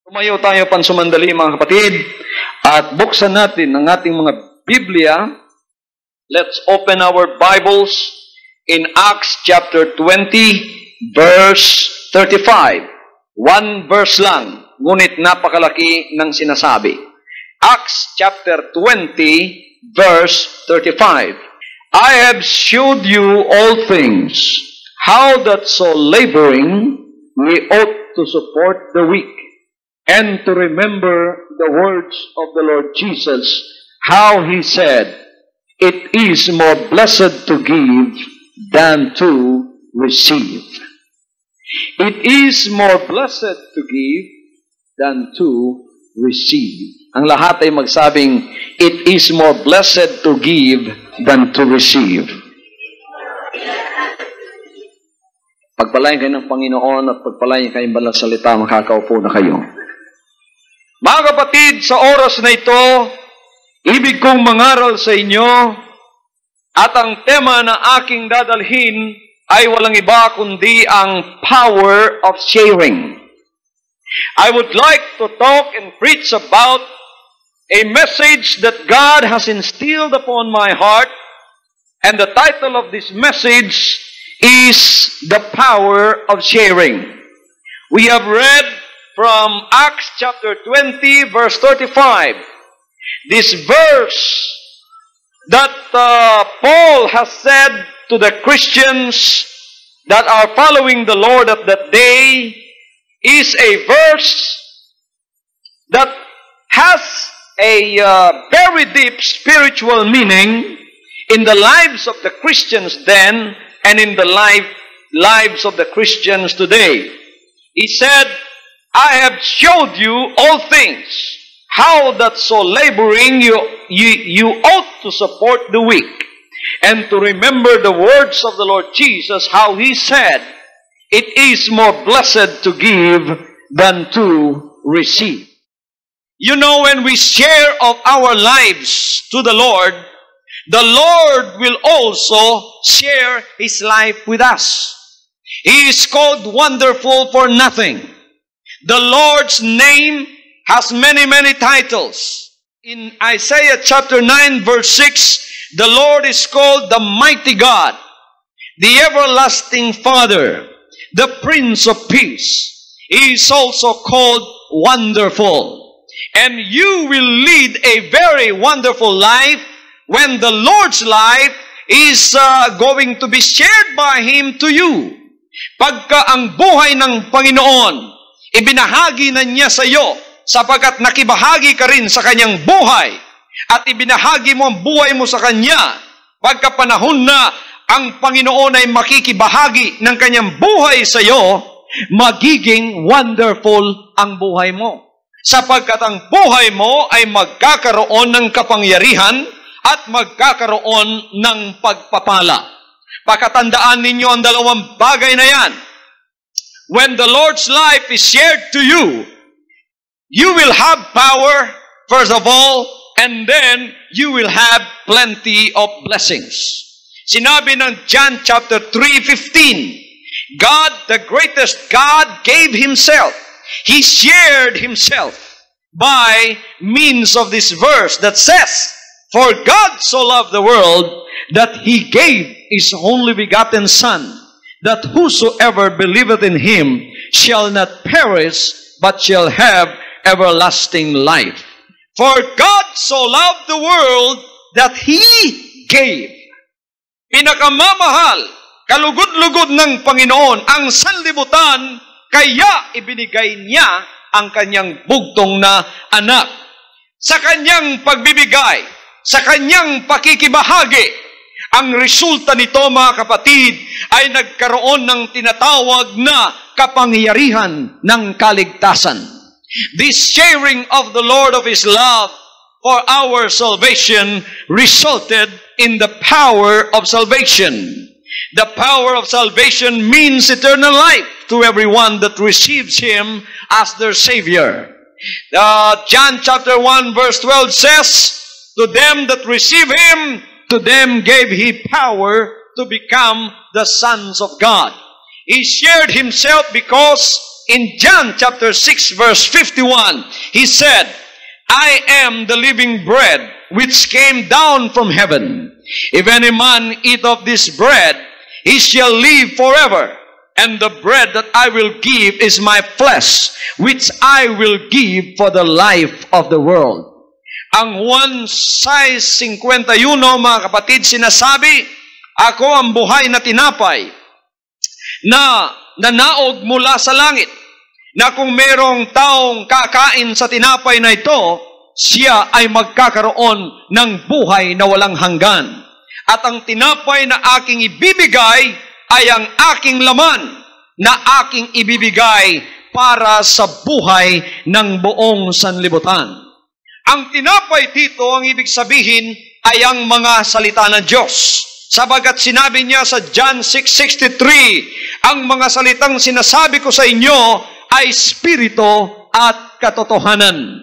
Tumayo tayo pansumandali mga kapatid at buksan natin ang ating mga Biblia. Let's open our Bibles in Acts chapter 20 verse 35. One verse lang, ngunit napakalaki ng sinasabi. Acts chapter 20 verse 35. I have showed you all things, how that so laboring we ought to support the weak, and to remember the words of the Lord Jesus, how He said, it is more blessed to give than to receive. It is more blessed to give than to receive. Ang lahat ay magsabing, it is more blessed to give than to receive. Pagpalain kayo ng Panginoon at pagpalain kayong banal salita, makakaupo na kayo. Mga kapatid, sa oras na ito, ibig kong mangaral sa inyo at ang tema na aking dadalhin ay walang iba kundi ang power of sharing. I would like to talk and preach about a message that God has instilled upon my heart, and the title of this message is the power of sharing. We have read from Acts chapter 20, verse 35. This verse that Paul has said to the Christians that are following the Lord at that day is a verse that has a very deep spiritual meaning in the lives of the Christians then and in the lives of the Christians today. He said, I have showed you all things, how that so laboring you ought to support the weak, and to remember the words of the Lord Jesus, how He said, it is more blessed to give than to receive. You know, when we share of our lives to the Lord will also share His life with us. He is called Wonderful for nothing. The Lord's name has many, many titles. In Isaiah chapter 9 verse 6, the Lord is called the Mighty God, the Everlasting Father, the Prince of Peace. He is also called Wonderful. And you will lead a very wonderful life when the Lord's life is going to be shared by Him to you. Pagka ang buhay ng Panginoon ibinahagi na niya sa iyo, sapagkat nakibahagi ka rin sa kanyang buhay, at ibinahagi mo ang buhay mo sa kanya, pagka panahon na ang Panginoon ay makikibahagi ng kanyang buhay sa iyo, magiging wonderful ang buhay mo. Sapagkat ang buhay mo ay magkakaroon ng kapangyarihan at magkakaroon ng pagpapala. Pakatandaan ninyo ang dalawang bagay na yan. When the Lord's life is shared to you, you will have power, first of all, and then you will have plenty of blessings. Sinabi ng John chapter 3:15, God, the greatest God, gave Himself. He shared Himself by means of this verse that says, for God so loved the world that He gave His only begotten Son, that whosoever believeth in Him shall not perish, but shall have everlasting life. For God so loved the world that He gave. Pinakamamahal, kalugod-lugod ng Panginoon ang sanlibutan, kaya ibinigay niya ang kanyang bugtong na anak. Sa kanyang pagbibigay, sa kanyang pakikibahagi, ang resulta nito, mga kapatid, ay nagkaroon ng tinatawag na kapangyarihan ng kaligtasan. This sharing of the Lord of His love for our salvation resulted in the power of salvation. The power of salvation means eternal life to everyone that receives Him as their Savior. John chapter 1 verse 12 says, to them that receive Him, to them gave He power to become the sons of God. He shared Himself because in John chapter 6 verse 51, He said, I am the living bread which came down from heaven. If any man eat of this bread, he shall live forever. And the bread that I will give is my flesh, which I will give for the life of the world. Ang Juan 6:51, mga kapatid, sinasabi, ako ang buhay na tinapay na nanaog mula sa langit, na kung merong taong kakain sa tinapay na ito, siya ay magkakaroon ng buhay na walang hanggan. At ang tinapay na aking ibibigay ay ang aking laman na aking ibibigay para sa buhay ng buong sanlibutan. Ang tinapay dito, ang ibig sabihin, ay ang mga salita ng Diyos. Sabagat sinabi niya sa John 6:63, ang mga salitang sinasabi ko sa inyo ay spirito at katotohanan.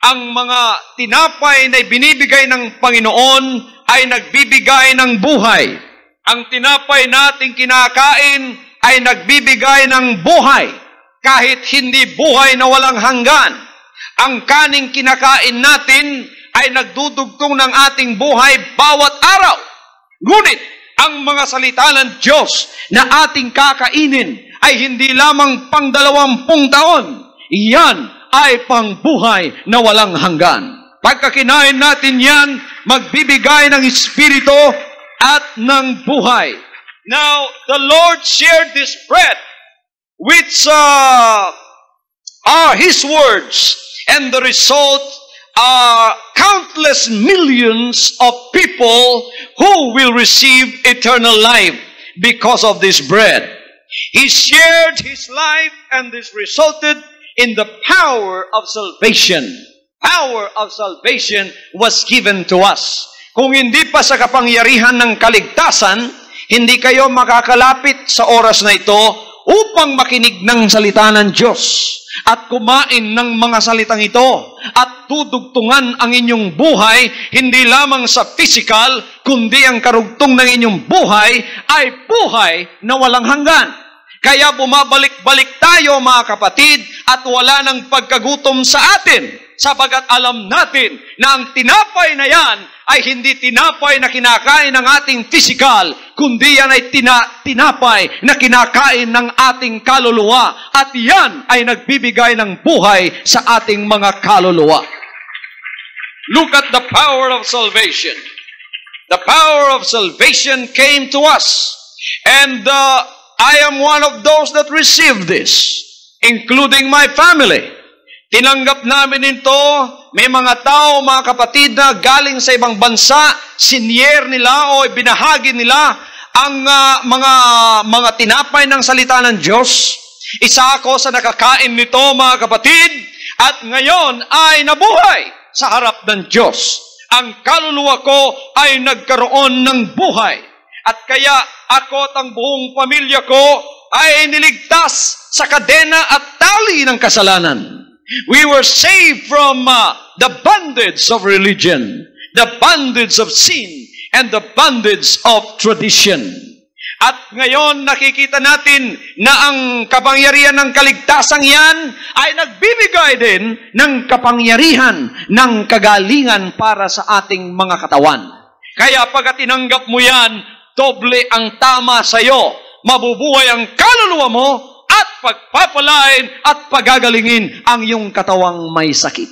Ang mga tinapay na binibigay ng Panginoon ay nagbibigay ng buhay. Ang tinapay nating kinakain ay nagbibigay ng buhay, kahit hindi buhay na walang hanggan. Ang kaning kinakain natin ay nagdudugtong ng ating buhay bawat araw. Ngunit, ang mga salita ng Diyos na ating kakainin ay hindi lamang pang 20 taon. Iyan ay pangbuhay na walang hanggan. Pagka kinain natin yan, magbibigay ng espiritu at ng buhay. Now, the Lord shared this bread, which are His words, and the result are countless millions of people who will receive eternal life because of this bread. He shared His life, and this resulted in the power of salvation. Power of salvation was given to us. Kung hindi pa sa kapangyarihan ng kaligtasan, hindi kayo makakalapit sa oras na ito upang makinig ng salita ng Diyos at kumain ng mga salitang ito at tudugtungan ang inyong buhay, hindi lamang sa physical, kundi ang karugtong ng inyong buhay ay buhay na walang hanggan. Kaya bumabalik-balik tayo, mga kapatid, at wala ng pagkagutom sa atin, sabagat alam natin na ang tinapay na yan ay hindi tinapay na kinakain ng ating physical, kundi yan ay tinapay na kinakain ng ating kaluluwa, at yan ay nagbibigay ng buhay sa ating mga kaluluwa. Look at the power of salvation. The power of salvation came to us, and I am one of those that received this, including my family. Tinanggap namin ito. May mga tao, mga kapatid, na galing sa ibang bansa, sinyer nila o binahagi nila ang mga tinapay ng salita ng Diyos. Isa ako sa nakakain nito, mga kapatid, at ngayon ay nabuhay sa harap ng Diyos. Ang kaluluwa ko ay nagkaroon ng buhay. At kaya ako at ang buong pamilya ko ay niligtas sa kadena at tali ng kasalanan. We were saved from the bondage of religion, the bondage of sin, and the bondage of tradition. At ngayon nakikita natin na ang kapangyarihan ng kaligtasang yan ay nagbibigay din ng kapangyarihan ng kagalingan para sa ating mga katawan. Kaya pag tinanggap mo yan, doble ang tama sa iyo. Mabubuhay ang kaluluwa mo at pagpapalain at pagagalingin ang iyong katawang may sakit.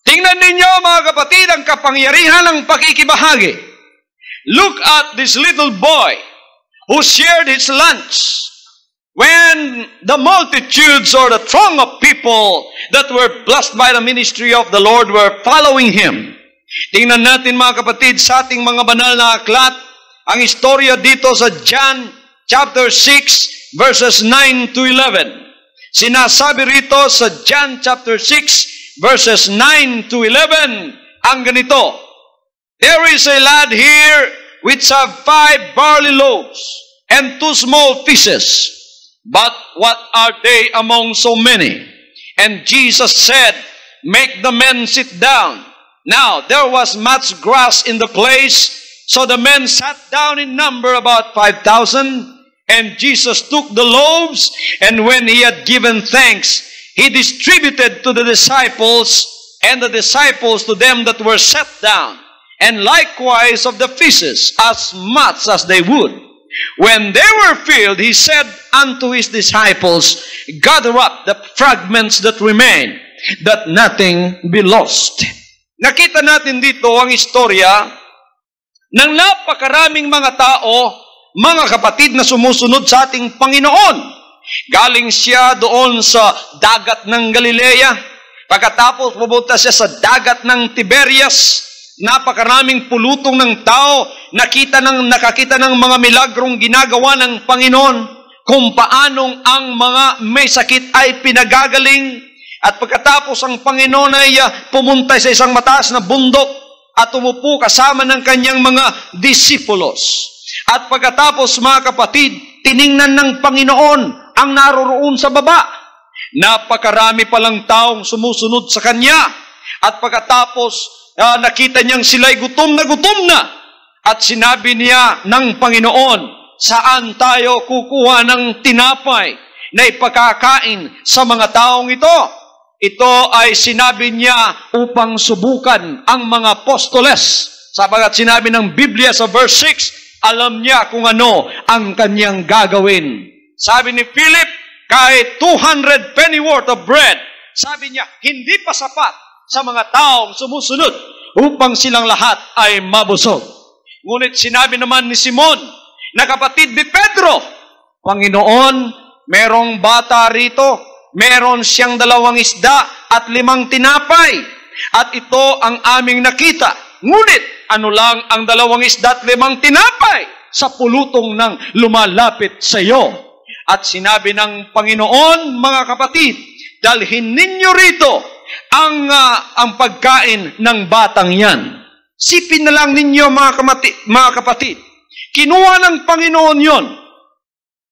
Tingnan ninyo, mga kapatid, ang kapangyarihan ng pakikibahagi. Look at this little boy who shared his lunch when the multitudes or the throng of people that were blessed by the ministry of the Lord were following him. Tingnan natin, mga kapatid, sa ating mga banal na aklat, ang istorya dito sa John chapter 6 verses 9 to 11. Sinasabi rito sa John chapter 6 verses 9 to 11 ang ganito: There is a lad here which have 5 barley loaves and 2 small fishes, but what are they among so many? And Jesus said, Make the men sit down. Now there was much grass in the place, so the men sat down in number about 5,000. And Jesus took the loaves, and when he had given thanks, he distributed to the disciples, and the disciples to them that were set down, and likewise of the fishes, as much as they would. When they were filled, he said unto his disciples, gather up the fragments that remain, that nothing be lost. Nakita natin dito ang istorya ng napakaraming mga tao, mga kapatid na sumusunod sa ating Panginoon. Galing siya doon sa dagat ng Galilea. Pagkatapos pumunta siya sa dagat ng Tiberias. Napakaraming pulutong ng tao. Nakakita ng mga milagrong ginagawa ng Panginoon. Kung paanong ang mga may sakit ay pinagagaling. At pagkatapos ang Panginoon ay pumunta sa isang mataas na bundok at umupo kasama ng kanyang mga disipulos. At pagkatapos, mga kapatid, tiningnan ng Panginoon ang naroroon sa baba. Napakarami palang taong sumusunod sa Kanya. At pagkatapos, nakita niyang sila'y gutom na. At sinabi niya ng Panginoon, saan tayo kukuha ng tinapay na ipakakain sa mga taong ito? Ito ay sinabi niya upang subukan ang mga apostoles. Sapagat sinabi ng Biblia sa verse 6, alam niya kung ano ang kanyang gagawin. Sabi ni Philip, kahit 200 pennyworth of bread, sabi niya, hindi pa sapat sa mga taong sumusunod upang silang lahat ay mabusog. Ngunit sinabi naman ni Simon, na kapatid ni Pedro, Panginoon, merong bata rito, meron siyang 2 isda at 5 tinapay, at ito ang aming nakita. Ngunit, ano lang ang 2 isda at 5 tinapay sa pulutong ng lumalapit sa iyo? At sinabi ng Panginoon, mga kapatid, dalhin ninyo rito ang pagkain ng batang yan. Sipin na lang ninyo, mga kapatid. Kinuha ng Panginoon yon.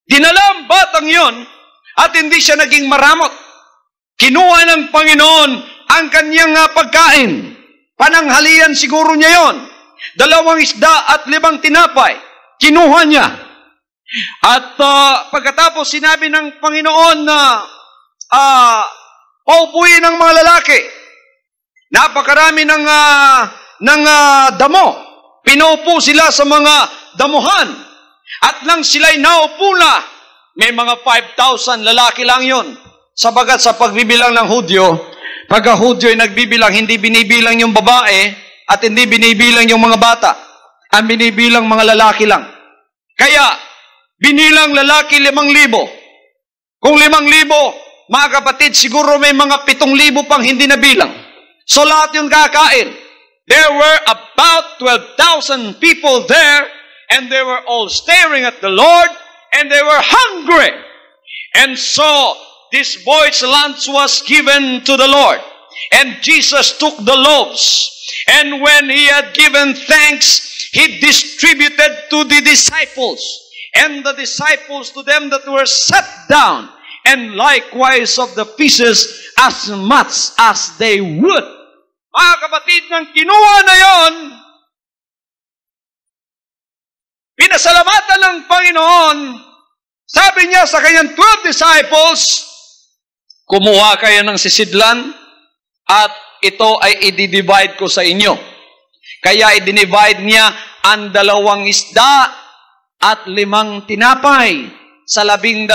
Dinala ang batang yon at hindi siya naging maramot. Kinuha ng Panginoon ang kanyang pagkain. Pananghalian siguro niya yon. 2 isda at 5 tinapay. Kinuha niya. At pagkatapos sinabi ng Panginoon na paupuin ng mga lalaki. Napakarami ng damo. Pinaupo sila sa mga damuhan. At nang sila'y naupo na, may mga 5,000 lalaki lang yon. Sabagat sa pagbibilang ng Hudyo, pagka Hudyo ay nagbibilang, hindi binibilang yung babae at hindi binibilang yung mga bata. Ang binibilang mga lalaki lang. Kaya, binilang lalaki 5,000. Kung 5,000, mga kapatid, siguro may mga 7,000 pang hindi nabilang. So lahat yung kakain. There were about 12,000 people there, and they were all staring at the Lord, and they were hungry. And so, this boy's lunch was given to the Lord. And Jesus took the loaves. And when he had given thanks, he distributed to the disciples. And the disciples to them that were set down. And likewise of the fishes as much as they would. Mga kapatid, nang kinuha na yon, pinasalamatan ng Panginoon. Sabi niya sa kanyang 12 disciples, kumuha kayo ng sisidlan at ito ay i-divide ko sa inyo. Kaya i-divide niya ang 2 isda at 5 tinapay sa 12.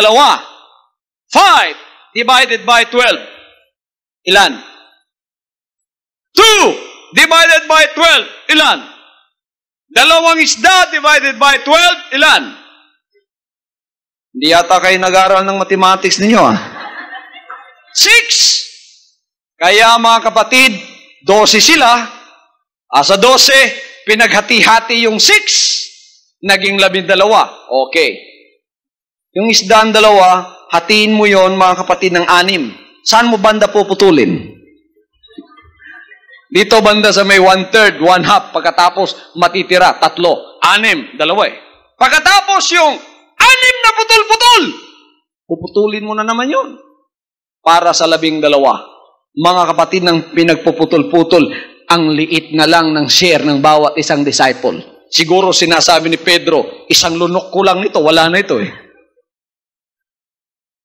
5 divided by 12. Ilan? 2 divided by 12. Ilan? 2 isda divided by 12. Ilan? Hindi yata kayo nag-aaral ng mathematics ninyo, 6. Kaya mga kapatid, 12 sila. Sa 12, pinaghati-hati yung 6. Naging 12. Okay. Yung isda ang 2, hatiin mo yon mga kapatid ng 6. Saan mo banda puputulin? Dito banda sa may 1/3, 1/2. Pagkatapos, matitira, 3. 6, 2 eh. Pagkatapos yung 6 na putol-putol, puputulin mo na naman yun. Para sa 12. Mga kapatid ng pinagpuputol-putol, ang liit na lang ng share ng bawat isang disciple. Siguro sinasabi ni Pedro, isang lunok ko lang nito, wala na ito eh.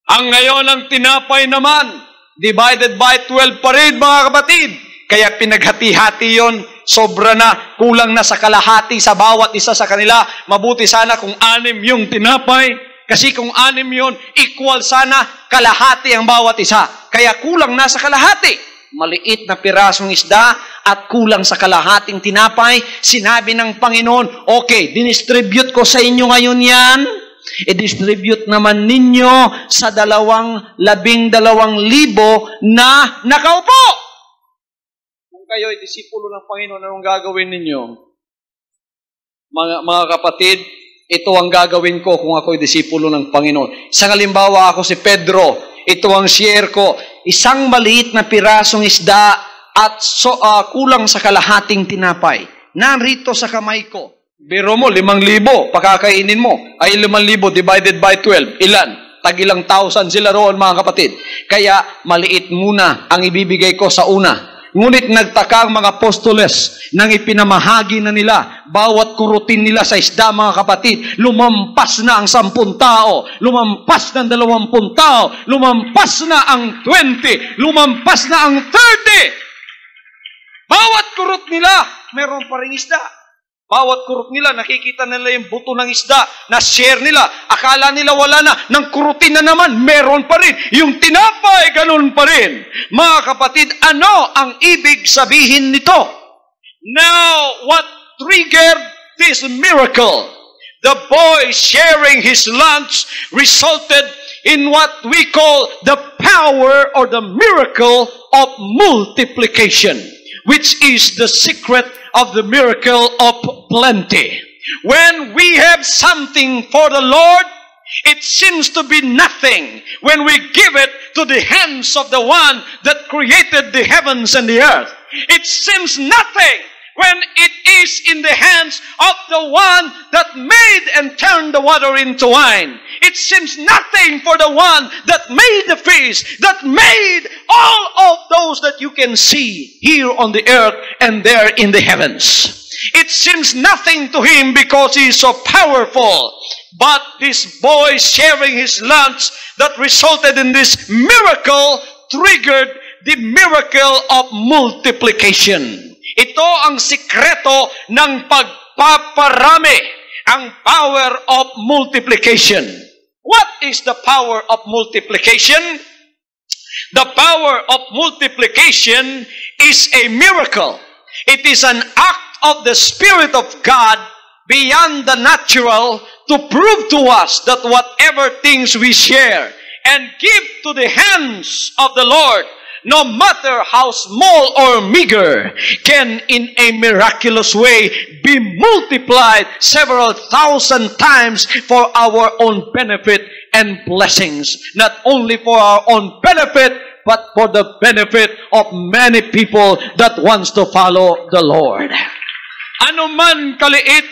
Ang ngayon ang tinapay naman, divided by 12 pa rin, mga kapatid. Kaya pinaghati-hati yon, sobra na, kulang na sa kalahati sa bawat isa sa kanila. Mabuti sana kung 6 yung tinapay, kasi kung 6 yun, equal sana kalahati ang bawat isa. Kaya kulang na sa kalahati. Maliit na pirasong isda at kulang sa kalahating tinapay. Sinabi ng Panginoon, okay, dinistribute ko sa inyo ngayon yan. I-distribute naman ninyo sa 12,000 na nakaupo. Kung kayo ay disipulo ng Panginoon, anong gagawin ninyo? Mga kapatid, ito ang gagawin ko kung ako ay disipulo ng Panginoon. Isang halimbawa, ako si Pedro. Ito ang share ko. Isang maliit na pirasong isda at kulang sa kalahating tinapay. Narito sa kamay ko. Biro mo, 5,000 pakakainin mo. Ay 5,000 divided by 12. Ilan? Tag-ilang thousand sila roon, mga kapatid. Kaya maliit muna ang ibibigay ko sa una. Ngunit nagtaka ang mga apostoles nang ipinamahagi na nila bawat kurutin nila sa isda, mga kapatid. Lumampas na ang 10 tao, lumampas na ang 20 tao, lumampas na ang 20, lumampas na ang 30. Bawat kurot nila, meron pa rin isda. Bawat kurot nila, nakikita nila yung buto ng isda na share nila. Akala nila wala na. Nang kurutin na naman, meron pa rin. Yung tinapay, ganun pa rin. Mga kapatid, ano ang ibig sabihin nito? Now, what triggered this miracle? The boy sharing his lunch resulted in what we call the power or the miracle of multiplication, which is the secret of the miracle of plenty. When we have something for the Lord, it seems to be nothing when we give it to the hands of the one that created the heavens and the earth. It seems nothing when it is in the hands of the one that made and turned the water into wine. It seems nothing for the one that made the fish, that made all of those that you can see here on the earth and there in the heavens. It seems nothing to him because he is so powerful. But this boy sharing his lunch that resulted in this miracle triggered the miracle of multiplication. Ito ang sikreto ng pagpaparami, ang power of multiplication. What is the power of multiplication? The power of multiplication is a miracle. It is an act of the Spirit of God beyond the natural to prove to us that whatever things we share and give to the hands of the Lord, no matter how small or meager, can in a miraculous way be multiplied several thousand times for our own benefit and blessings. Not only for our own benefit, but for the benefit of many people that wants to follow the Lord. Ano man kaliit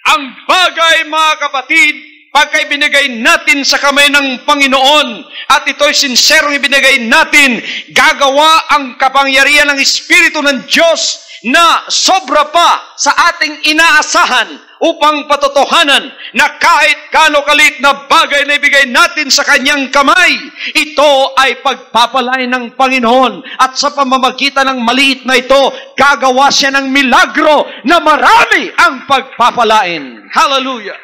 ang bagay, mga kapatid, pagka ibinigay natin sa kamay ng Panginoon at ito'y sinserong ibinigay natin, gagawa ang kapangyarihan ng Espiritu ng Diyos na sobra pa sa ating inaasahan upang patotohanan na kahit gaano kalit na bagay na ibigay natin sa kanyang kamay, ito ay pagpapalain ng Panginoon. At sa pamamagitan ng maliit na ito, gagawa siya ng milagro na marami ang pagpapalain. Hallelujah!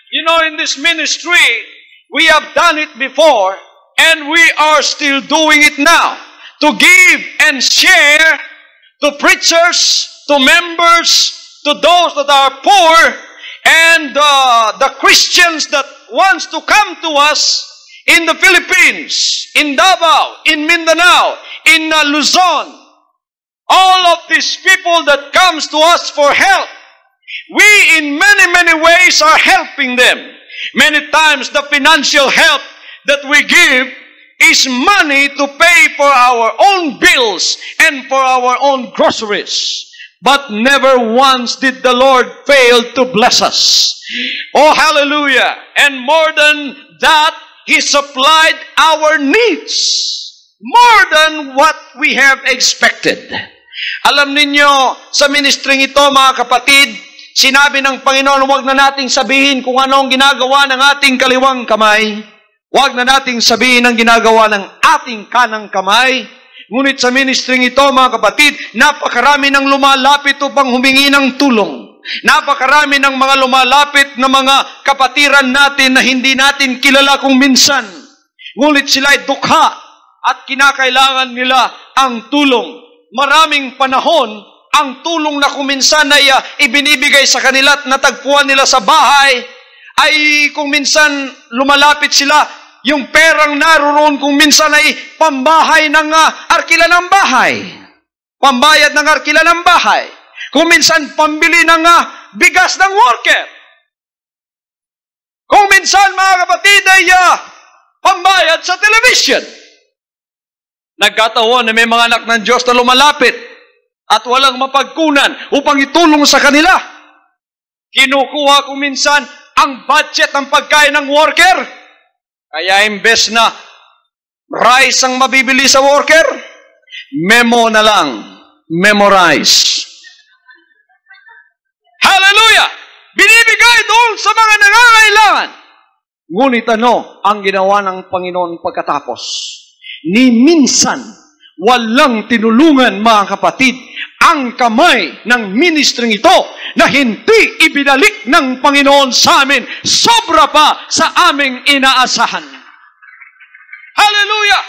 You know, in this ministry, we have done it before, and we are still doing it now. To give and share to preachers, to members, to those that are poor, and the Christians that wants to come to us in the Philippines, in Davao, in Mindanao, in Luzon. All of these people that comes to us for help, we in many ways are helping them. Many times the financial help that we give is money to pay for our own bills and for our own groceries. But never once did the Lord fail to bless us. Oh, hallelujah! And more than that, He supplied our needs more than what we have expected. Alam ninyo, sa ministering ito, mga kapatid, Sinabi ng Panginoon, huwag na nating sabihin kung ano ang ginagawa ng ating kaliwang kamay. Huwag na nating sabihin ang ginagawa ng ating kanang kamay. Ngunit sa ministring ito, mga kapatid, napakarami ng lumalapit upang humingi ng tulong. Napakarami ng mga lumalapit na mga kapatiran natin na hindi natin kilala kung minsan. Ngunit sila ay dukha at kinakailangan nila ang tulong. Maraming panahon, ang tulong na kung minsan ay ibinibigay sa kanila at natagpuan nila sa bahay, ay kung minsan lumalapit sila, yung perang naroon kung minsan ay pambahay ng arkila ng bahay. Pambayad ng arkila ng bahay. Kung minsan pambili ng bigas ng worker. Kung minsan, mga kapatid, ay pambayad sa television. Nagkataon na may mga anak ng Diyos na lumalapit at walang mapagkunan upang itulong sa kanila. Kinukuha ko minsan ang budget ng pagkain ng worker. Kaya imbes na rice ang mabibili sa worker, memo na lang, memorize. Hallelujah! Binibigay doon sa mga nangangailangan. Ngunit ano ang ginawa ng Panginoon pagkatapos? Ni minsan, walang tinulungan, mga kapatid, ang kamay ng ministring ito na hindi ibinalik ng Panginoon sa amin, sobra pa sa aming inaasahan. Hallelujah!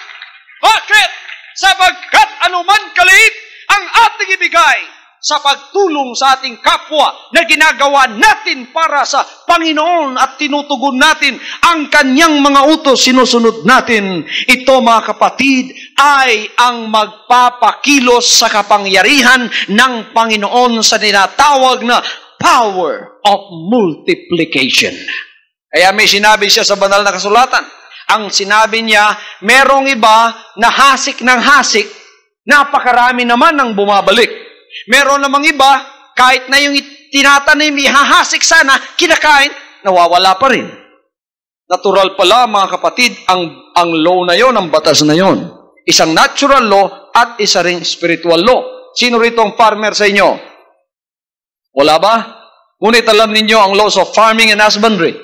Bakit? Sapagkat anuman kaliit ang ating ibigay sa pagtulong sa ating kapwa na ginagawa natin para sa Panginoon at tinutugon natin ang kanyang mga utos, sinusunod natin. Ito, mga kapatid, ay ang magpapakilos sa kapangyarihan ng Panginoon sa tinatawag na power of multiplication. Kaya may sinabi siya sa banal na kasulatan. Ang sinabi niya, merong iba na hasik ng hasik, napakarami naman ang bumabalik. Meron namang iba, kahit na yung tinatanim, ihahasik sana, kinakain, nawawala pa rin. Natural pala, mga kapatid, ang law na yon, ang batas na yon. Isang natural law at isa ring spiritual law. Sino rito ang farmer sa inyo? Wala ba? Ngunit alam ninyo ang laws of farming and husbandry.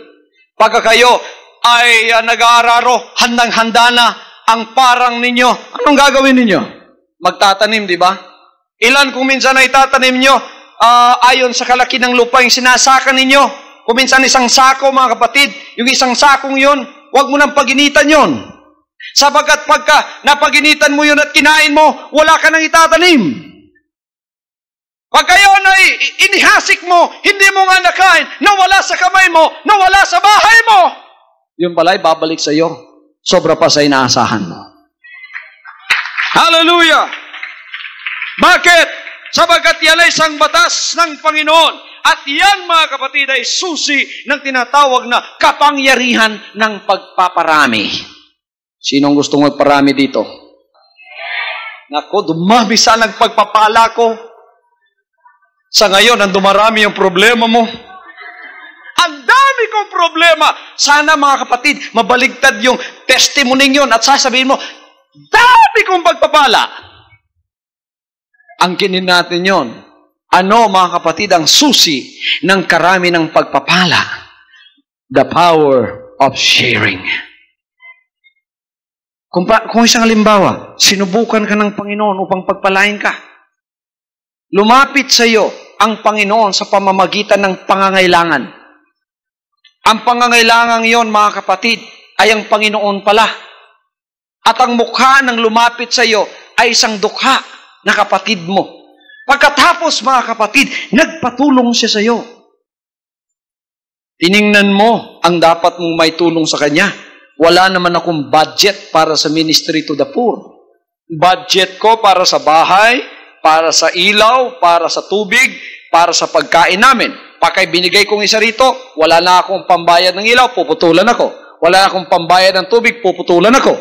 Pagka kayo ay nag-aararo, handang-handa na ang parang ninyo, anong gagawin ninyo? Magtatanim, di ba? Ilan kung minsan ay tatanim nyo, ayon sa kalaki ng lupa yung sinasaka ninyo. Kung minsan isang sako, mga kapatid, yung isang sakong yun, huwag mo nang paginitan yun. Sabagat pagka napaginitan mo yun at kinain mo, wala ka nang itatanim. Pag kayo na inihasik mo, hindi mo nga nakain, nawala sa kamay mo, nawala sa bahay mo. Yun pala'y babalik sa iyo. Sobra pa sa inaasahan mo. Hallelujah! Bakit? Sabagat yan ay isang batas ng Panginoon. At yan, mga kapatid, ay susi ng tinatawag na kapangyarihan ng pagpaparami. Sinong gustong magparami dito? Nako, dumami sana ang pagpapala ko. Sa ngayon, ang dumarami yung problema mo. Ang dami kong problema. Sana, mga kapatid, mabaligtad yung testimony yun at sasabihin mo, dami kong pagpapala. Angkinin natin yon. Ano, mga kapatid, ang susi ng karami ng pagpapala? The power of sharing. Kung isang halimbawa, sinubukan ka ng Panginoon upang pagpalain ka. Lumapit sa iyo ang Panginoon sa pamamagitan ng pangangailangan. Ang pangangailangan yon, mga kapatid, ay ang Panginoon pala. At ang mukha ng lumapit sa iyo ay isang dukha na kapatid mo. Pagkatapos, mga kapatid, nagpatulong siya sa iyo. Tiningnan mo ang dapat mong may tulong sa kanya. Wala naman akong budget para sa ministry to the poor. Budget ko para sa bahay, para sa ilaw, para sa tubig, para sa pagkain namin. Pagka binigay kong isa rito, wala na akong pambayad ng ilaw, puputulan ako. Wala na akong pambayad ng tubig, puputulan ako.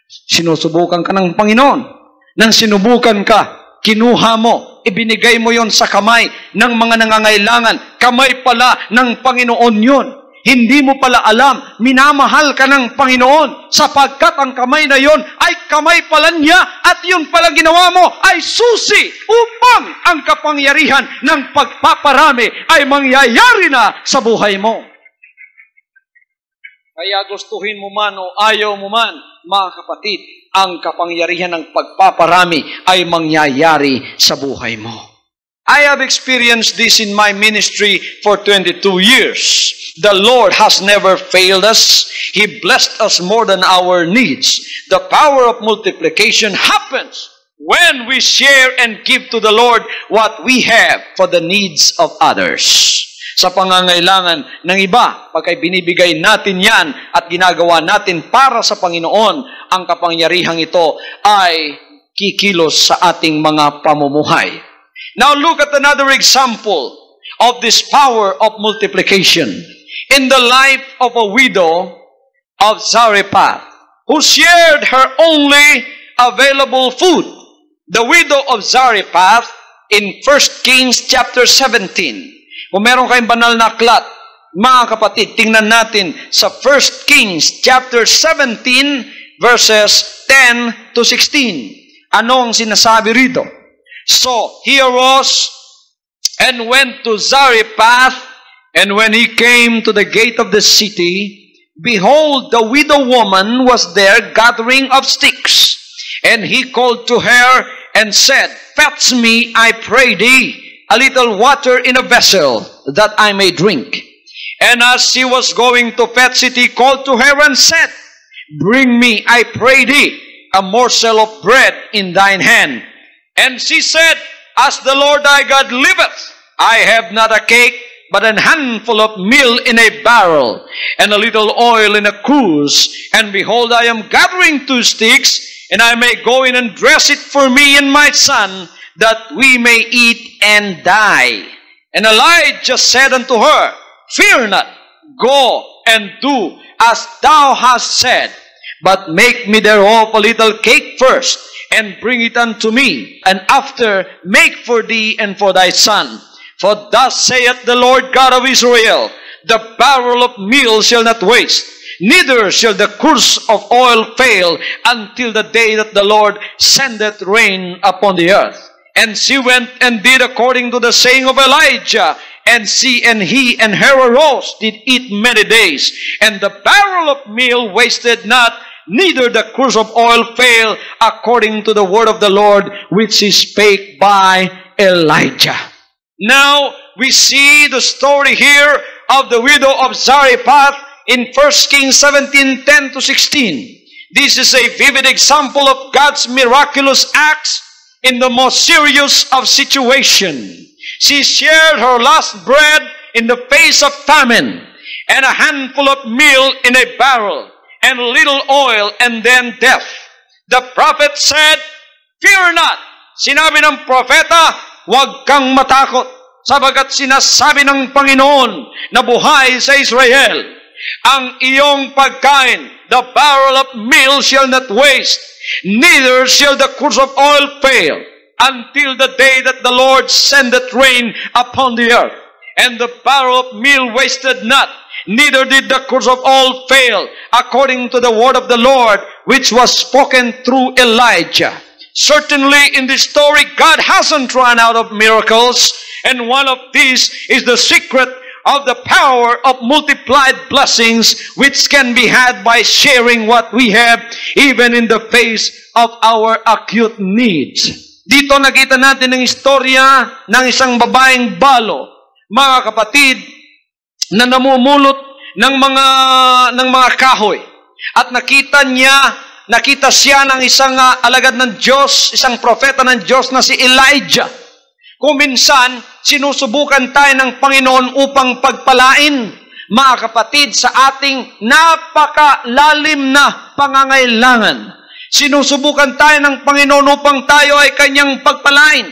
Sinusubukan ka ng Panginoon. Nang sinubukan ka, kinuha mo, ibinigay mo yon sa kamay ng mga nangangailangan. Kamay pala ng Panginoon yon. Hindi mo pala alam, minamahal ka ng Panginoon sapagkat ang kamay na yon ay kamay pala niya at yun pala ginawa mo ay susi upang ang kapangyarihan ng pagpaparami ay mangyayari na sa buhay mo. Kaya gustuhin mo man o ayaw mo man, mga kapatid, ang kapangyarihan ng pagpaparami ay mangyayari sa buhay mo. I have experienced this in my ministry for 22 years. The Lord has never failed us. He blessed us more than our needs. The power of multiplication happens when we share and give to the Lord what we have for the needs of others. Sa pangangailangan ng iba, pagka binibigay natin yan at ginagawa natin para sa Panginoon, ang kapangyarihang ito ay kikilos sa ating mga pamumuhay. Now look at another example of this power of multiplication in the life of a widow of Zarephath who shared her only available food. The widow of Zarephath in 1 Kings chapter 17. Kung meron kayong banal na aklat, mga kapatid, tingnan natin sa 1 Kings chapter 17 verses 10 to 16. Ano ang sinasabi rito? So he arose and went to Zarephath, and when he came to the gate of the city, behold, the widow woman was there gathering of sticks. And he called to her and said, Fetch me, I pray thee, a little water in a vessel, that I may drink. And as she was going to fetch it, he called to her and said, Bring me, I pray thee, a morsel of bread in thine hand. And she said, As the Lord thy God liveth, I have not a cake, but an handful of meal in a barrel, and a little oil in a cruse. And behold, I am gathering 2 sticks, and I may go in and dress it for me and my son, that we may eat and die. And Elijah said unto her, Fear not, go and do as thou hast said, but make me thereof a little cake first, and bring it unto me, and after make for thee and for thy son. For thus saith the Lord God of Israel, The barrel of meal shall not waste, neither shall the cruse of oil fail, until the day that the Lord sendeth rain upon the earth. And she went and did according to the saying of Elijah, and she and he and her arose, did eat many days, and the barrel of meal wasted not, neither the cruse of oil fail, according to the word of the Lord, which he spake by Elijah. Now, we see the story here of the widow of Zarephath in 1 Kings 17, 10 to 16. This is a vivid example of God's miraculous acts in the most serious of situations. She shared her last bread in the face of famine, and a handful of meal in a barrel, and a little oil, and then death. The prophet said, Fear not. Sinabi ng propeta, huwag kang matakot, sabagat sinasabi ng Panginoon na buhay sa Israel, ang iyong pagkain, the barrel of meal shall not waste, neither shall the cruse of oil fail, until the day that the Lord sendeth rain upon the earth. And the barrel of meal wasted not, neither did the cruse of oil fail, according to the word of the Lord, which was spoken through Elijah. Certainly in this story, God hasn't run out of miracles, and one of these is the secret of the power of multiplied blessings, which can be had by sharing what we have, even in the face of our acute needs. Dito nakita natin ang istorya ng isang babaeng balo, mga kapatid, na namumulot ng mga kahoy. At nakita siya ng isang alagad ng Diyos, isang propeta ng Diyos na si Elijah. Kung minsan, sinusubukan tayo ng Panginoon upang pagpalain, mga kapatid, sa ating napakalalim na pangangailangan. Sinusubukan tayo ng Panginoon upang tayo ay kanyang pagpalain.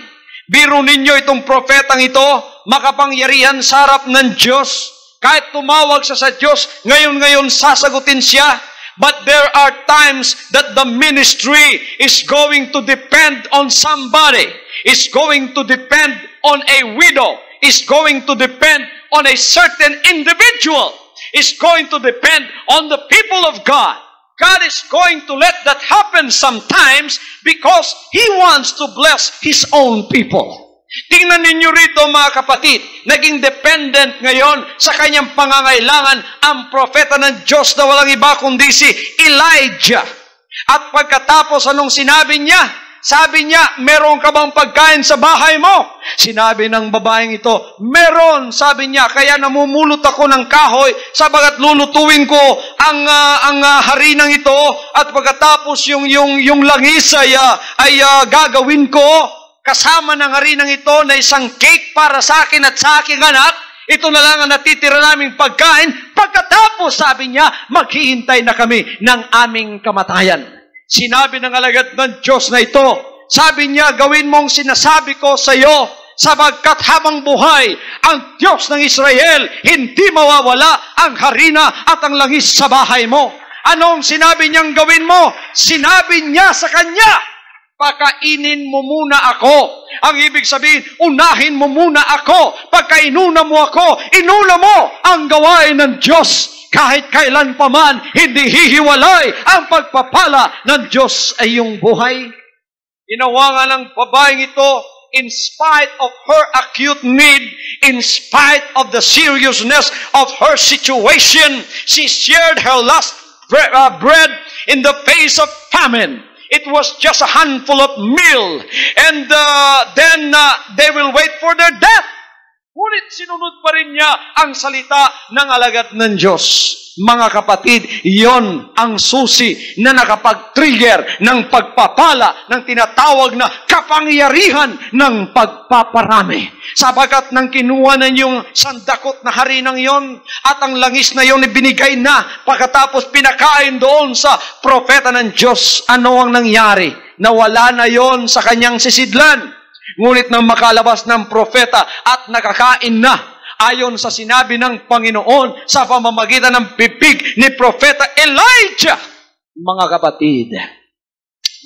Biro ninyo itong propetang ito, makapangyarihan sa harap ng Diyos. Kahit tumawag siya sa Diyos, ngayon sasagutin siya. But there are times that the ministry is going to depend on somebody. It's going to depend on a widow. It's going to depend on a certain individual. is going to depend on the people of God. God is going to let that happen sometimes because He wants to bless His own people. Tingnan ninyo rito mga kapatid, naging dependent ngayon sa kanyang pangangailangan ang propeta ng Diyos na walang iba kundi si Elijah. At pagkatapos anong sinabi niya? Sabi niya, meron ka bang pagkain sa bahay mo? Sinabi ng babaeng ito, meron. Sabi niya, kaya namumulot ako ng kahoy sabagat lulutuin ko ang harinang ito at pagkatapos yung langis ay gagawin ko kasama ng harinang ito na isang cake para sa akin at sa aking anak. Ito na lang ang natitira naming pagkain. Pagkatapos, sabi niya, maghihintay na kami ng aming kamatayan. Sinabi ng alagad ng Diyos na ito, sabi niya, gawin mong sinasabi ko sa iyo, sabagkat habang buhay ang Diyos ng Israel, hindi mawawala ang harina at ang langis sa bahay mo. Anong sinabi niyang gawin mo? Sinabi niya sa kanya, pakainin mo muna ako. Ang ibig sabihin, unahin mo muna ako. Pagkainuna mo ako, inuna mo ang gawain ng Diyos. Kahit kailan pa man, hindi hihiwalay ang pagpapala ng Diyos ay iyong buhay. Ginawa nga ng babaeng ito, in spite of her acute need, in spite of the seriousness of her situation, she shared her last bread in the face of famine. It was just a handful of meal. And then they will wait for their death. Ngunit sinunod pa rin niya ang salita ng alagad ng Diyos. Mga kapatid, iyon ang susi na nakapag-trigger ng pagpapala ng tinatawag na kapangyarihan ng pagpaparami. Sabagat nang kinuha na yung sandakot na harinang yon at ang langis na yon ibinigay na pagkatapos pinakain doon sa propeta ng Diyos, ano ang nangyari? Nawala na yon sa kanyang sisidlan. Ngunit nang makalabas ng propeta at nakakain na, ayon sa sinabi ng Panginoon sa pamamagitan ng bibig ni propeta Elijah, mga kapatid,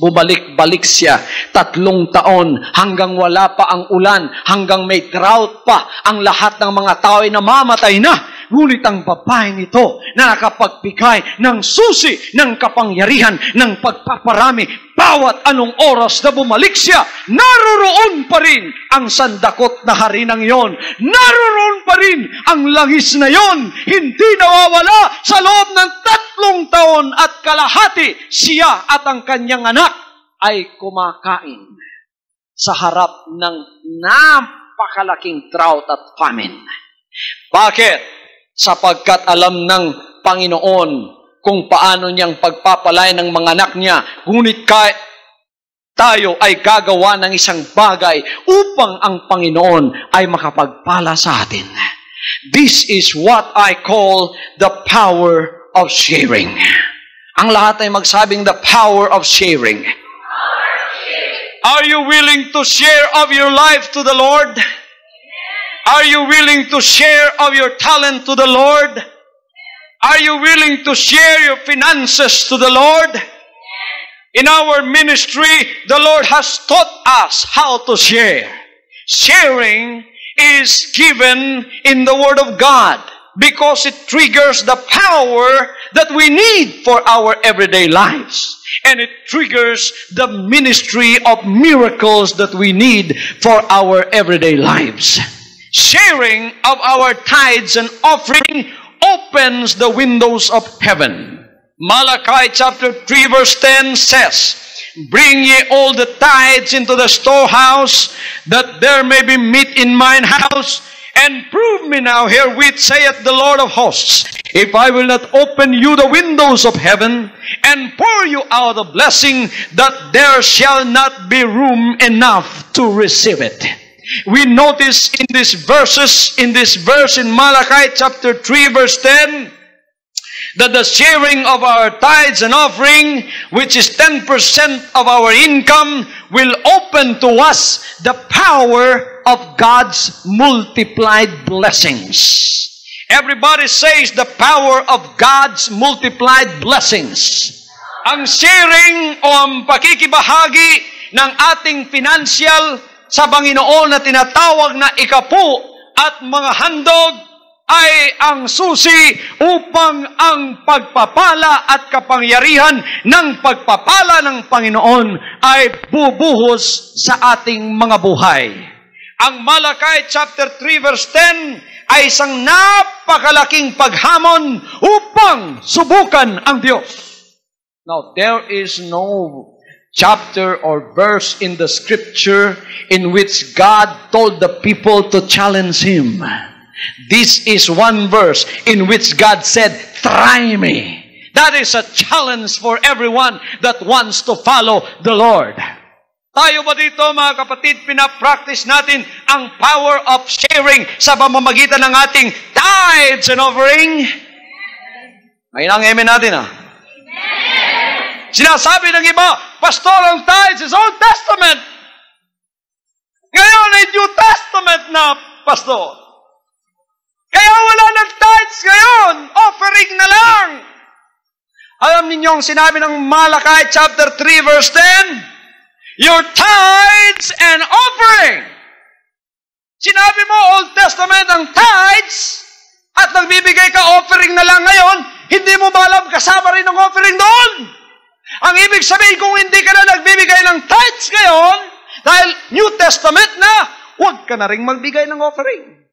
bumalik-balik siya 3 taon hanggang wala pa ang ulan, hanggang may drought pa, ang lahat ng mga tao ay namamatay na. Ngunit ang babaeng ito na nakapagbigay ng susi ng kapangyarihan ng pagpaparami, bawat anong oras na bumalik siya, naroroon pa rin ang sandakot na harinang yon. Naroroon pa rin ang langis na yon. Hindi nawawala sa loob ng 3 taon at kalahati. Siya at ang kanyang anak ay kumakain sa harap ng napakalaking drought at famine. Bakit? Sapagkat alam ng Panginoon kung paano niyang pagpapalay ng mga anak niya. Ngunit tayo ay gagawa ng isang bagay upang ang Panginoon ay makapagpala sa atin. This is what I call the power of sharing. Ang lahat ay magsabing the power of sharing. Are you willing to share of your life to the Lord? Are you willing to share of your talent to the Lord? Are you willing to share your finances to the Lord? In our ministry, the Lord has taught us how to share. Sharing is given in the Word of God because it triggers the power that we need for our everyday lives. And it triggers the ministry of miracles that we need for our everyday lives. Sharing of our tithes and offering opens the windows of heaven. Malachi chapter 3 verse 10 says, bring ye all the tithes into the storehouse, that there may be meat in mine house, and prove me now herewith, saith the Lord of hosts, if I will not open you the windows of heaven, and pour you out a blessing, that there shall not be room enough to receive it. We notice in this verse in Malachi chapter 3 verse 10, that the sharing of our tithes and offering, which is 10% of our income, will open to us the power of God's multiplied blessings. Everybody says the power of God's multiplied blessings. Ang sharing o ang pakikibahagi ng ating financial sa Panginoon na tinatawag na ikapu at mga handog ay ang susi upang ang pagpapala at kapangyarihan ng pagpapala ng Panginoon ay bubuhos sa ating mga buhay. Ang Malakay chapter 3 verse 10 ay isang napakalaking paghamon upang subukan ang Diyos. Now, there is no chapter or verse in the scripture in which God told the people to challenge Him. This is one verse in which God said, "Try me." That is a challenge for everyone that wants to follow the Lord. Tayo ba dito, mga kapatid, pinapractice natin ang power of sharing sa pamamagitan ng ating tithes and offering? Ngayon ang amen natin, Sinasabi ng iba, Pastor, ang tithes is Old Testament. Ngayon ay New Testament na, Pastor. Kaya wala ng tithes ngayon. Offering na lang. Alam ninyo ang sinabi ng Malakay chapter 3 verse 10? Your tithes and offering. Sinabi mo, Old Testament ang tithes at nagbibigay ka offering na lang ngayon, hindi mo ba alam kasama rin ang offering doon? Ang ibig sabihin kung hindi ka na nagbibigay ng tithes ngayon, dahil New Testament na, huwag ka na rin magbigay ng offering.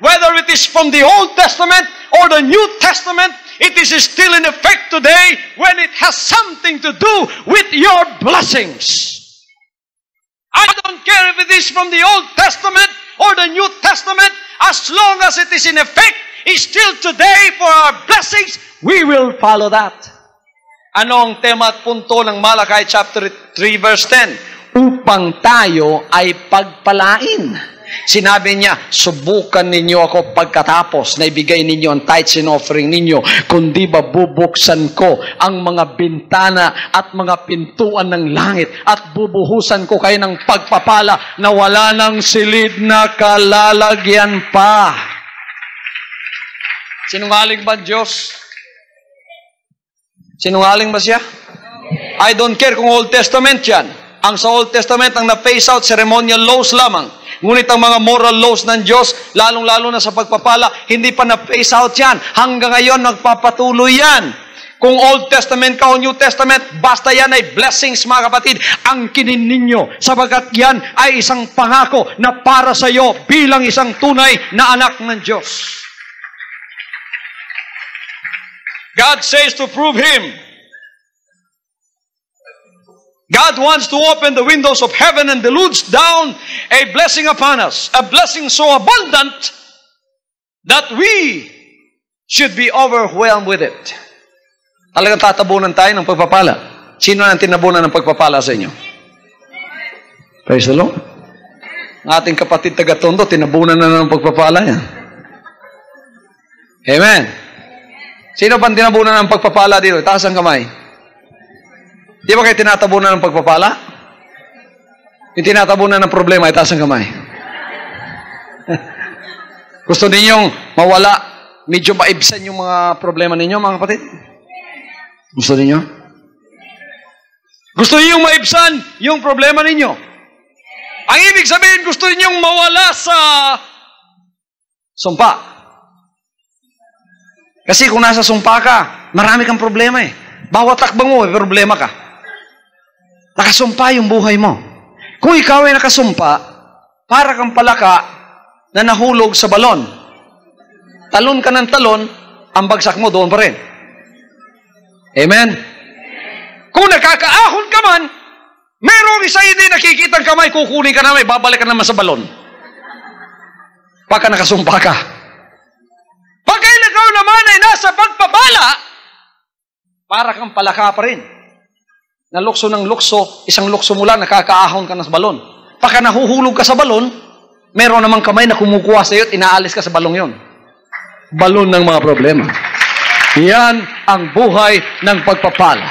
Whether it is from the Old Testament or the New Testament, it is still in effect today when it has something to do with your blessings. I don't care if it is from the Old Testament or the New Testament, as long as it is in effect, is still today for our blessings, we will follow that. Ano ang tema at punto ng Malakay chapter 3 verse 10? Upang tayo ay pagpalain. Sinabi niya, subukan ninyo ako pagkatapos na ibigay ninyo ang tithes and offering ninyo, kundi ba bubuksan ko ang mga bintana at mga pintuan ng langit at bubuhusan ko kayo ng pagpapala na wala ng silid na kalalagyan pa. Sinungaling ba Diyos? Sinungaling ba siya? I don't care kung Old Testament yan. Ang sa Old Testament, ang na-phase out, ceremonial laws lamang. Ngunit ang mga moral laws ng Diyos, lalong-lalo na sa pagpapala, hindi pa na-phase out yan. Hanggang ngayon, nagpapatuloy yan. Kung Old Testament ka o New Testament, basta yan ay blessings, mga kapatid, ang kinin ninyo. Sabagat yan ay isang pangako na para sa iyo bilang isang tunay na anak ng Diyos. God says to prove Him. God wants to open the windows of heaven and deluge down a blessing upon us. A blessing so abundant that we should be overwhelmed with it. Talagang tatabunan tayo ng pagpapala. Sino ang tinabunan ng pagpapala sa inyo? Praise the Lord. Ang ating kapatid taga-Tondo, tinabunan na ng pagpapala yan. Amen. Sino bang tinabunan ng pagpapala dito? Taas ang kamay. Di ba kayo tinatabunan ng pagpapala? Yung tinatabunan ng problema, itaas ang kamay. Gusto ninyong mawala, medyo maibsan yung mga problema ninyo, mga kapatid? Gusto ninyo? Gusto ninyong maibsan yung problema ninyo? Ang ibig sabihin, gusto ninyong mawala sa sumpa. Kasi kung nasa sumpa ka, marami kang problema eh. Bawat takbang mo, may problema ka. Nakasumpa yung buhay mo. Kung ikaw ay nakasumpa, para kang palaka na nahulog sa balon. Talon ka ng talon, ang bagsak mo doon pa rin. Amen? Kung nakakaahon ka man, merong isa hindi nakikitang kamay, kukunin ka na, may babalik ka naman sa balon. Pagka nakasumpa ka. Pagka ikaw naman ay nasa pagpapala, para kang palaka pa rin. Na lukso ng lukso, isang lukso mula, nakakaahon ka na sa balon. Pagka nahuhulog ka sa balon, meron namang kamay na kumukuha sa iyo at inaalis ka sa balong yon. Balon ng mga problema. Yan ang buhay ng pagpapala.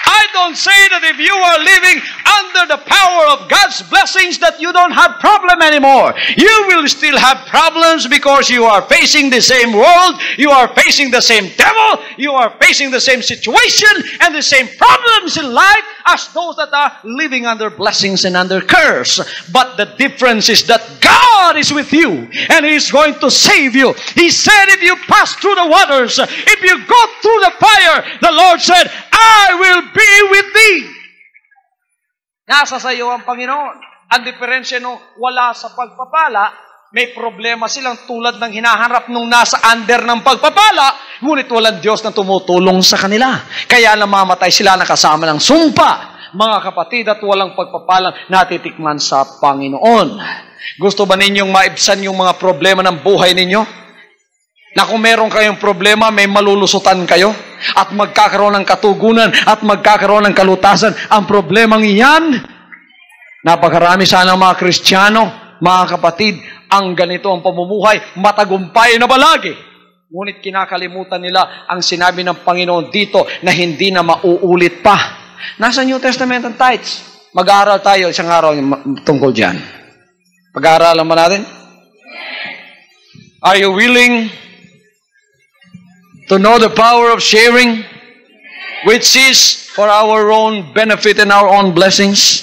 I don't say that if you are living under the power of God's blessings that you don't have problem anymore. You will still have problems because you are facing the same world, you are facing the same devil, you are facing the same situation and the same problems in life as those that are living under blessings and under curse. But the difference is that God is with you and He is going to save you. He said, if you pass through the waters, if you go through the fire, the Lord said, I will be with thee. Nasa sa iyo ang Panginoon. Ang diferensya nung wala sa pagpapala, may problema silang tulad ng hinaharap nung nasa under ng pagpapala, ngunit walang Diyos na tumutulong sa kanila. Kaya namamatay sila na kasama ng sumpa. Mga kapatid, at walang pagpapalang natitikman sa Panginoon. Gusto ba ninyong maibsan yung mga problema ng buhay ninyo? Na kung meron kayong problema, may malulusutan kayo at magkakaroon ng katugunan at magkakaroon ng kalutasan. Ang problemang iyan, napakarami sana mga Kristiyano, mga kapatid, ang ganito ang pamumuhay, matagumpay na balagi. Ngunit kinakalimutan nila ang sinabi ng Panginoon dito na hindi na mauulit pa. Nasa New Testament ang tithes. Mag-aaral tayo isang araw tungkol dyan. Pag-aaralan ba natin? Are you willing to know the power of sharing, which is for our own benefit and our own blessings?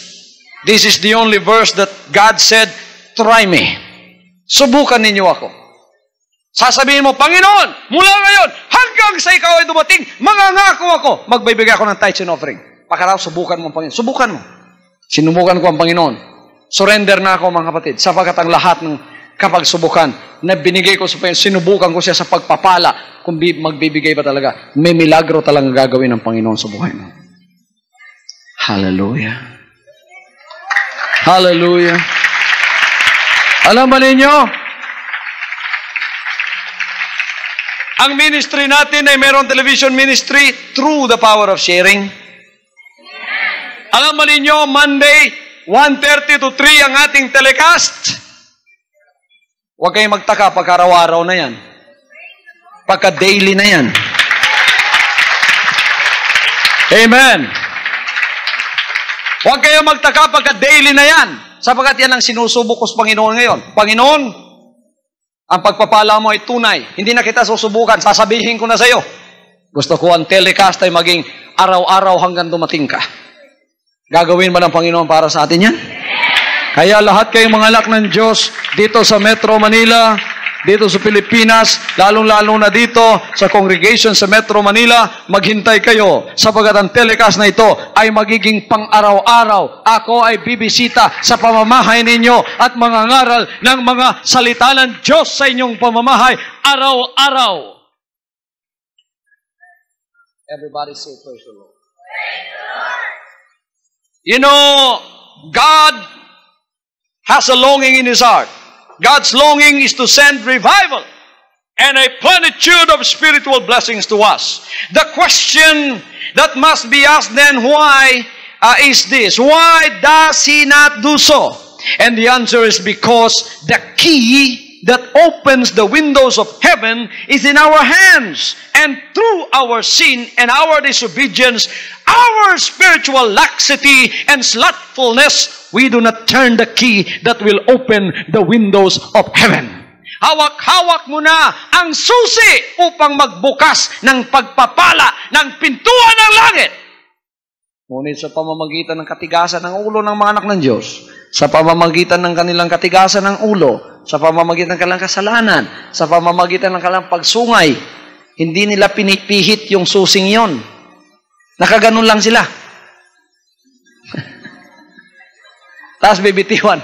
This is the only verse that God said, try me. Subukan ninyo ako. Sasabihin mo, Panginoon, mula ngayon, hanggang sa ikaw ay dumating, mangangako ako, magbibigay ako ng tithes and offering. Pakaraw, subukan mo, Panginoon. Subukan mo. Sinubukan ko ang Panginoon. Surrender na ako, mga kapatid, sapagkat ang lahat ng kapag subukan na binigay ko sa Panginoon, sinubukan ko siya sa pagpapala, kung magbibigay ba talaga, may milagro talagang gagawin ng Panginoon sa buhay mo. Hallelujah. Hallelujah. Alam ba ninyo, ang ministry natin ay mayroong television ministry through the power of sharing. Alam ba ninyo, Monday, 1:30 to 3 ang ating telecast. Huwag kayong magtaka pagka araw-araw na yan. Pagka daily na yan. Amen. Huwag kayong magtaka pagka daily na yan. Sapagkat yan ang sinusubok ko sa Panginoon ngayon. Panginoon, ang pagpapala mo ay tunay. Hindi na kita susubukan. Sasabihin ko na sa iyo. Gusto ko ang telecast ay maging araw-araw hanggang dumating ka. Gagawin ba ng Panginoon para sa atin yan? Kaya lahat kayong mga anak ng Diyos dito sa Metro Manila, dito sa Pilipinas, lalong-lalo na dito sa congregation sa Metro Manila, maghintay kayo sapagkat ang telecast na ito ay magiging pang-araw-araw. Ako ay bibisita sa pamamahay ninyo at mangangaral ng mga salita ng Diyos sa inyong pamamahay araw-araw. Everybody say praise the Lord. You know, God has a longing in His heart. God's longing is to send revival and a plenitude of spiritual blessings to us. The question that must be asked then, why is this? Why does He not do so? And the answer is because the key that opens the windows of heaven is in our hands. And through our sin and our disobedience, our spiritual laxity and slothfulness, we do not turn the key that will open the windows of heaven. Hawak-hawak mo na ang susi upang magbukas ng pagpapala ng pintuan ng langit. Ngunit sa pamamagitan ng katigasan ng ulo ng mga anak ng Diyos, sa pamamagitan ng kanilang katigasan ng ulo, sa pamamagitan ng kanilang kasalanan, sa pamamagitan ng kanilang pagsungay, hindi nila pinipihit yung susing yon. Nakaganon lang sila. Tapos bibitiwan.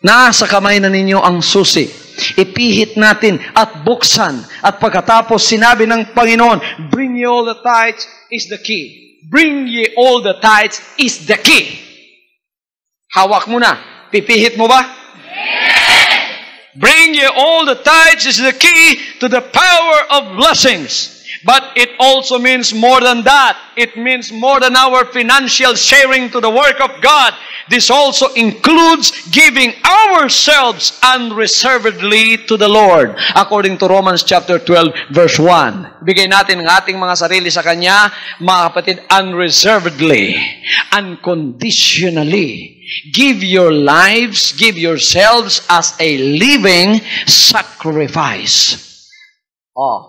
Nasa kamay na ninyo ang susi. Ipihit natin at buksan. At pagkatapos sinabi ng Panginoon, bring ye all the tithes is the key. Bring ye all the tithes is the key. Hawak mo na. Pipihit mo ba? Yes! Bring ye all the tithes is the key to the power of blessings. But it also means more than that. It means more than our financial sharing to the work of God. This also includes giving ourselves unreservedly to the Lord. According to Romans chapter 12, verse 1. Bigay natin ang ating mga sarili sa Kanya, mga kapatid, unreservedly, unconditionally. Give your lives, give yourselves as a living sacrifice.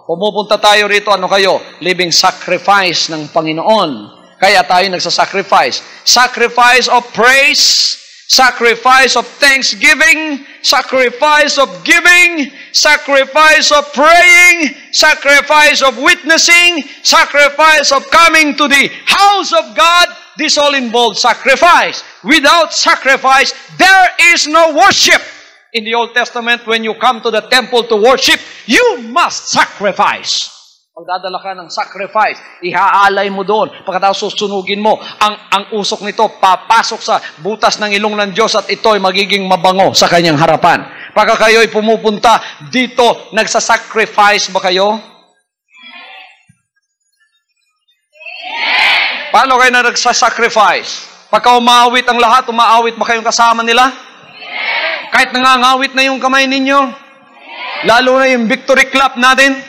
Pumupunta tayo rito, ano kayo? Living sacrifice ng Panginoon. Kaya tayo nagsasacrifice. Sacrifice of praise, sacrifice of thanksgiving, sacrifice of giving, sacrifice of praying, sacrifice of witnessing, sacrifice of coming to the house of God. This all involves sacrifice. Without sacrifice, there is no worship. In the Old Testament, when you come to the temple to worship, you must sacrifice. Pagdadala ka ng sacrifice, ihaalay mo doon. Pagkatapos susunugin mo, ang usok nito papasok sa butas ng ilong ng Diyos at ito ay magiging mabango sa kanyang harapan. Pagka kayo ay pumupunta dito, nagsasacrifice ba kayo? Paano kayo na nagsasacrifice? Pagka umaawit ang lahat, umaawit ba kayong kasama nila? Kahit nangangawit na yung kamay ninyo? Lalo na yung victory clap natin?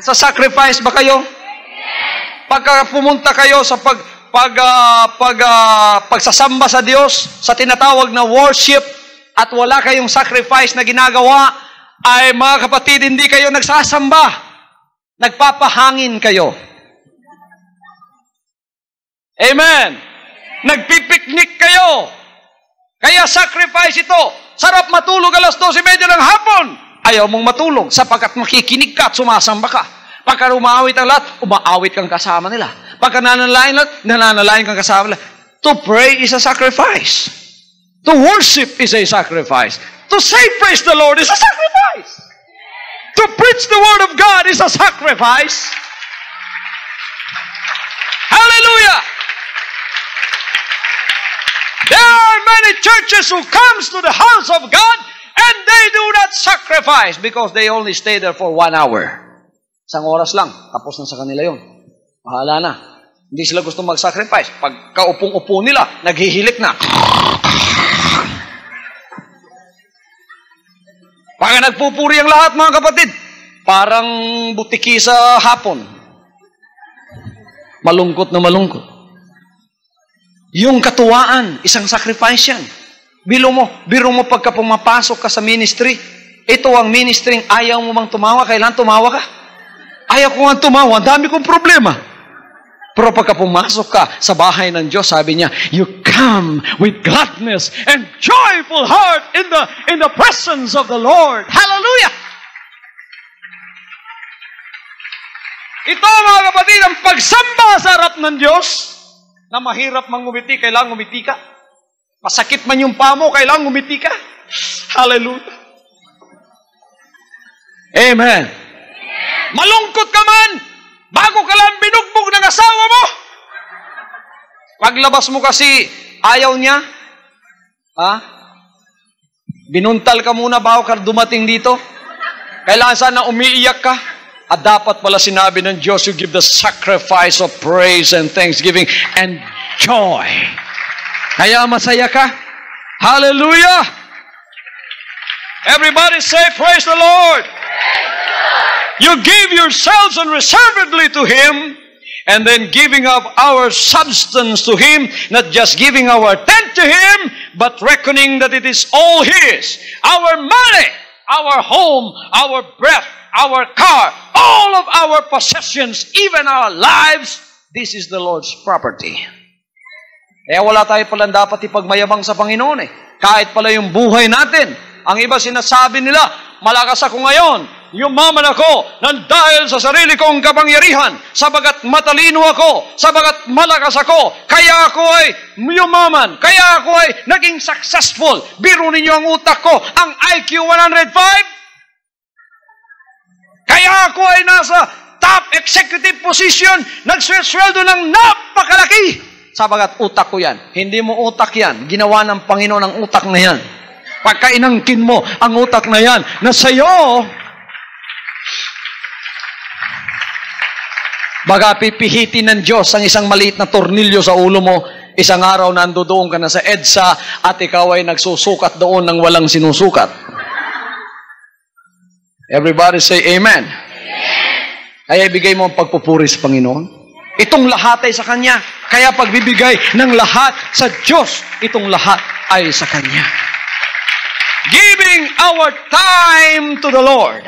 Sa sacrifice ba kayo? Pagka pumunta kayo sa pagsasamba sa Diyos, sa tinatawag na worship, at wala kayong sacrifice na ginagawa, ay mga kapatid, hindi kayo nagsasamba. Nagpapahangin kayo. Amen. Nagpipiknik kayo. Kaya sacrifice ito. Sarap matulog alas 12:30 ng hapon. Ayaw mong matulog sapagkat makikinig ka at sumasamba ka. Pagka umaawit ang lahat, umaawit kang kasama nila. Pagka nananalain lahat, nananalain kang kasama nila. To pray is a sacrifice. To worship is a sacrifice. To say praise the Lord is a sacrifice. To preach the word of God is a sacrifice. Hallelujah! There are many churches who comes to the house of God and they do not sacrifice because they only stay there for 1 hour. Isang oras lang, tapos na sa kanila yun. Bahala na. Hindi sila gusto mag-sacrifice. Pagka upong-upo nila, naghihilik na. Pagka nagpupuri ang lahat, mga kapatid, parang butiki sa hapon. Malungkot na malungkot. Yung katuwaan, isang sacrifice yan. Biro mo pagka pumapasok ka sa ministry, ito ang ministry, ayaw mo bang tumawa? Kailan tumawa ka? Ayaw ko nga tumawa, dami kong problema. Pero pagka pumasok ka sa bahay ng Diyos, sabi niya, you come with gladness and joyful heart in the presence of the Lord. Hallelujah! Ito mga kapatid, ang pagsamba sa harap ng Diyos, na mahirap mang ngumiti, kailangan ngumiti ka. Masakit man yung paa mo, kailangan ngumiti ka. Hallelujah. Amen. Malungkot ka man, bago ka lang binugbog ng asawa mo. Paglabas mo kasi, ayaw niya. Binuntal ka muna bago ka dumating dito. Kailangan sana umiiyak ka. At dapat pala sinabi ng Diyos, you give the sacrifice of praise and thanksgiving and joy. Kaya masaya ka. Hallelujah! Everybody say, praise the Lord! You give yourselves unreservedly to Him, and then giving up our substance to Him, not just giving our tent to Him, but reckoning that it is all His. Our money, our home, our breath, our car, all of our possessions, even our lives, this is the Lord's property. Kaya wala tayo palang dapat ipagmayabang sa Panginoon eh. Kahit pala yung buhay natin. Ang iba sinasabi nila, malakas ako ngayon, yumaman ako nang dahil sa sarili kong kapangyarihan, sabagat matalino ako, sabagat malakas ako, kaya ako ay yumaman, kaya ako ay naging successful. Biro ninyo ang utak ko, ang IQ 105, kaya ako ay nasa top executive position, nagsweldo ng napakalaki. Sabagat utak ko yan. Hindi mo utak yan. Ginawa ng Panginoon ang utak na yan. Pagka inangkin mo ang utak na yan, na sa'yo, baga pipihitin ng Diyos ang isang maliit na tornilyo sa ulo mo, isang araw nandoon ka na sa EDSA at ikaw ay nagsusukat doon ng walang sinusukat. Everybody say amen. Kaya ibigay mo ang pagpupuri sa Panginoon. Itong lahat ay sa Kanya. Kaya pagbibigay ng lahat sa Diyos, itong lahat ay sa Kanya. Giving our time to the Lord.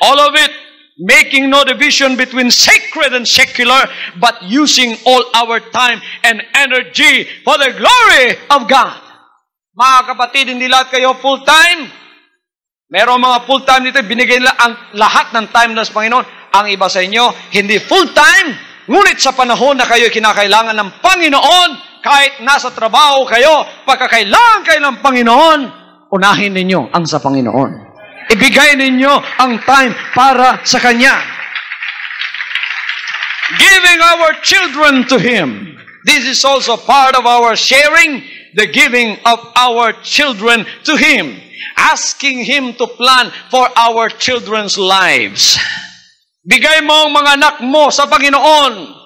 All of it making no division between sacred and secular, but using all our time and energy for the glory of God. Mga kapatid, hindi lahat kayo full-time. Merong mga full-time dito, binigay nila ang lahat ng time ng Panginoon. Ang iba sa inyo, hindi full-time, ngunit sa panahon na kayo kinakailangan ng Panginoon, kahit nasa trabaho kayo, pagkakailangan kayo ng Panginoon, unahin ninyo ang sa Panginoon. Ibigay ninyo ang time para sa Kanya. Giving our children to Him. This is also part of our sharing, the giving of our children to Him. Asking Him to plan for our children's lives. Bigay mo ang mga anak mo sa Panginoon.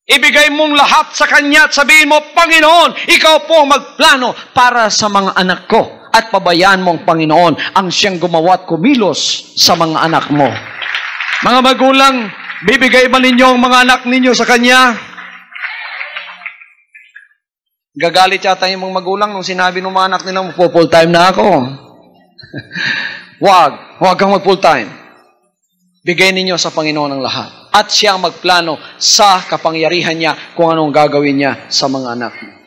Ibigay mong lahat sa Kanya at sabihin mo, Panginoon, Ikaw po magplano para sa mga anak ko. At pabayaan mo ang Panginoon ang siyang gumawa at kumilos sa mga anak mo. Mga magulang, bibigay ba ninyo ang mga anak ninyo sa Kanya? Gagalit yata yung mga magulang nung sinabi ng mga anak nilang full time na ako. Huwag kang mag full time. Bigay ninyo sa Panginoon ang lahat. At siya ang magplano sa kapangyarihan niya kung anong gagawin niya sa mga anak mo.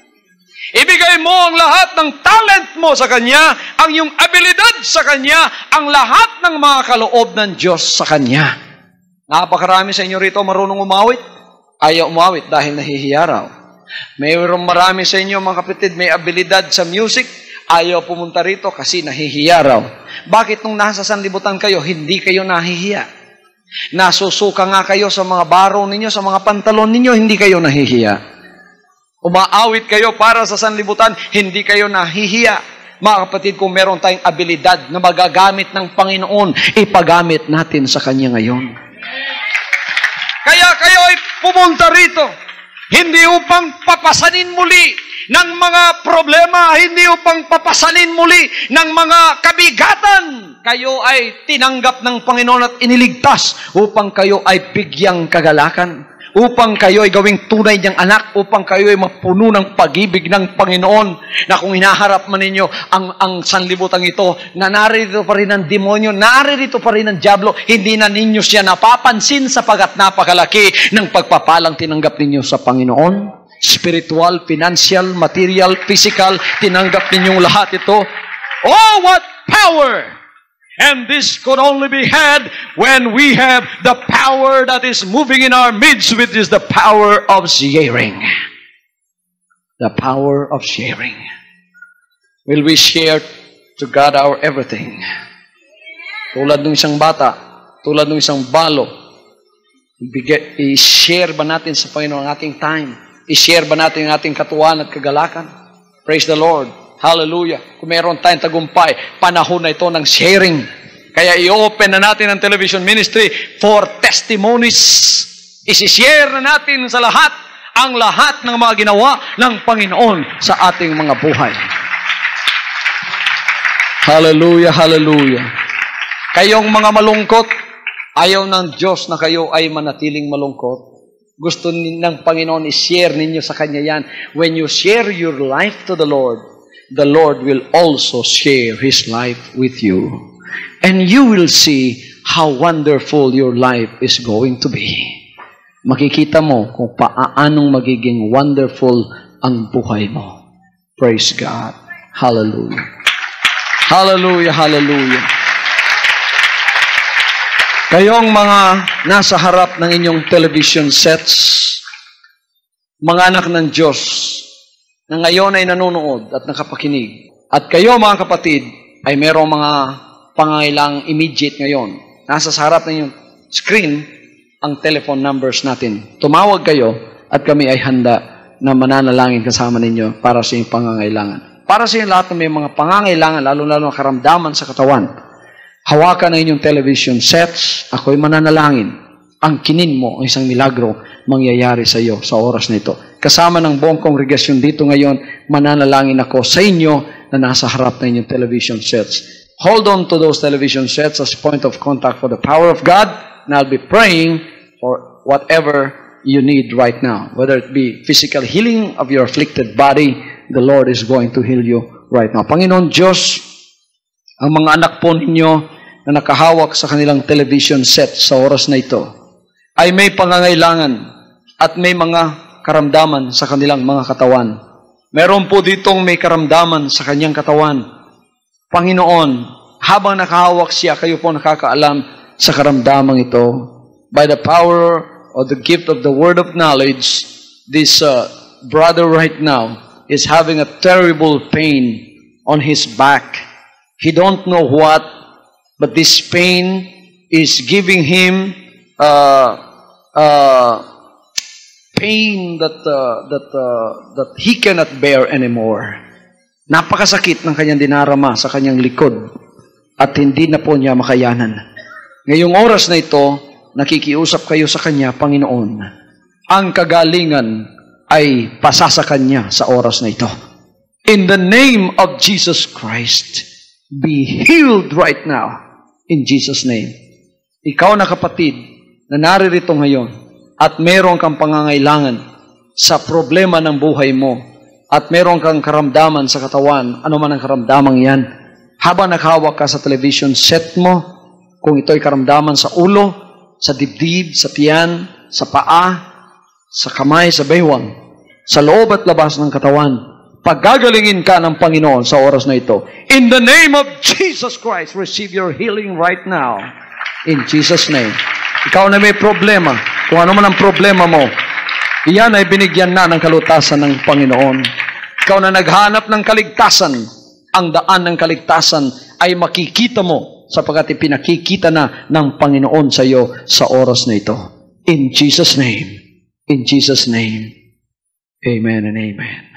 Ibigay mo ang lahat ng talent mo sa Kanya, ang iyong abilidad sa Kanya, ang lahat ng mga kaloob ng Diyos sa Kanya. Napakarami sa inyo rito marunong umawit. Ayaw umawit dahil nahihiya raw. Mayroong marami sa inyo mga kapatid may abilidad sa music. Ayaw pumunta rito kasi nahihiya raw. Bakit nung nasa sanlibutan kayo, hindi kayo nahihiya? Nasusuka nga kayo sa mga baro ninyo, sa mga pantalon ninyo, hindi kayo nahihiya. Umaawit kayo para sa sanlibutan, hindi kayo nahihiya. Mga kapatid, kung meron tayong abilidad na magagamit ng Panginoon, ipagamit natin sa Kanya ngayon. Kaya kayo ay pumunta rito, hindi upang papasanin muli ng mga problema, hindi upang papasanin muli ng mga kabigatan. Kayo ay tinanggap ng Panginoon at iniligtas upang kayo ay bigyang kagalakan. Upang kayo ay gawing tunay niyang anak, upang kayo ay mapuno ng pag-ibig ng Panginoon, na kung hinaharap man ninyo ang sanlibutan ito, na narito pa rin ang demonyo, narito pa rin ang diablo, hindi na ninyo siya napapansin sapagat napakalaki ng pagpapalang tinanggap ninyo sa Panginoon. Spiritual, financial, material, physical, tinanggap ninyong lahat ito. Oh, what power! And this could only be had when we have the power that is moving in our midst, which is the power of sharing. The power of sharing. Will we share to God our everything? Tulad ng isang bata, tulad ng isang balo, i-share ba natin sa Panginoon ang ating time? I-share ba natin ang ating katuwaan at kagalakan? Praise the Lord. Hallelujah. Kung meron tayong tagumpay, panahon na ito ng sharing. Kaya i-open na natin ang television ministry for testimonies. I-share na natin sa lahat ang lahat ng mga ginawa ng Panginoon sa ating mga buhay. Hallelujah, hallelujah. Kayong mga malungkot, ayaw ng Diyos na kayo ay manatiling malungkot. Gusto ng Panginoon i-share ninyo sa Kanya yan. When you share your life to the Lord will also share His life with you. And you will see how wonderful your life is going to be. Makikita mo kung paanong magiging wonderful ang buhay mo. Praise God. Hallelujah. Hallelujah, hallelujah. Kayong mga nasa harap ng inyong television sets, mga anak ng Diyos, na ngayon ay nanonood at nakapakinig. At kayo mga kapatid, ay merong mga pangangailangang immediate ngayon. Nasa sa harap ng inyong screen, ang telephone numbers natin. Tumawag kayo at kami ay handa na mananalangin kasama ninyo para sa inyong pangangailangan. Para sa inyong lahat na may mga pangangailangan, lalo-lalo na karamdaman sa katawan, hawakan na inyong television sets, ako'y mananalangin. Ang kinin mo, ang isang milagro, mangyayari sa iyo sa oras na ito. Kasama ng buong kongregasyon dito ngayon, mananalangin ako sa inyo na nasa harap na inyong television sets. Hold on to those television sets as point of contact for the power of God, and I'll be praying for whatever you need right now. Whether it be physical healing of your afflicted body, the Lord is going to heal you right now. Panginoon Diyos, ang mga anak po ninyo na nakahawak sa kanilang television set sa oras na ito ay may pangangailangan at may mga karamdaman sa kanilang mga katawan. Meron po ditong may karamdaman sa kanyang katawan. Panginoon, habang nakahawak siya, kayo po nakakaalam sa karamdamang ito. By the power of the gift of the word of knowledge, this brother right now is having a terrible pain on his back. He don't know what, but this pain is giving him pain that he cannot bear anymore. Napakasakit ng kanyang dinarama sa kanyang likod at hindi na po niya makayanan. Ngayong oras na ito, nakikiusap kayo sa kanya, Panginoon, ang kagalingan ay pasa sa kanya sa oras na ito. In the name of Jesus Christ, be healed right now. In Jesus' name. Ikaw na kapatid na naririto ngayon at meron kang pangangailangan sa problema ng buhay mo at meron kang karamdaman sa katawan, ano man ang karamdamang yan, habang naghawak ka sa television set mo, kung ito'y karamdaman sa ulo, sa dibdib, sa tiyan, sa paa, sa kamay, sa baywang, sa loob at labas ng katawan, paggagalingin ka ng Panginoon sa oras na ito. In the name of Jesus Christ, receive your healing right now. In Jesus' name. Ikaw na may problema, kung ano man ang problema mo, iyan ay binigyan na ng kalutasan ng Panginoon. Ikaw na naghanap ng kaligtasan, ang daan ng kaligtasan ay makikita mo sapagkat ipinakikita na ng Panginoon sa iyo sa oras na ito. In Jesus' name. In Jesus' name. Amen and amen.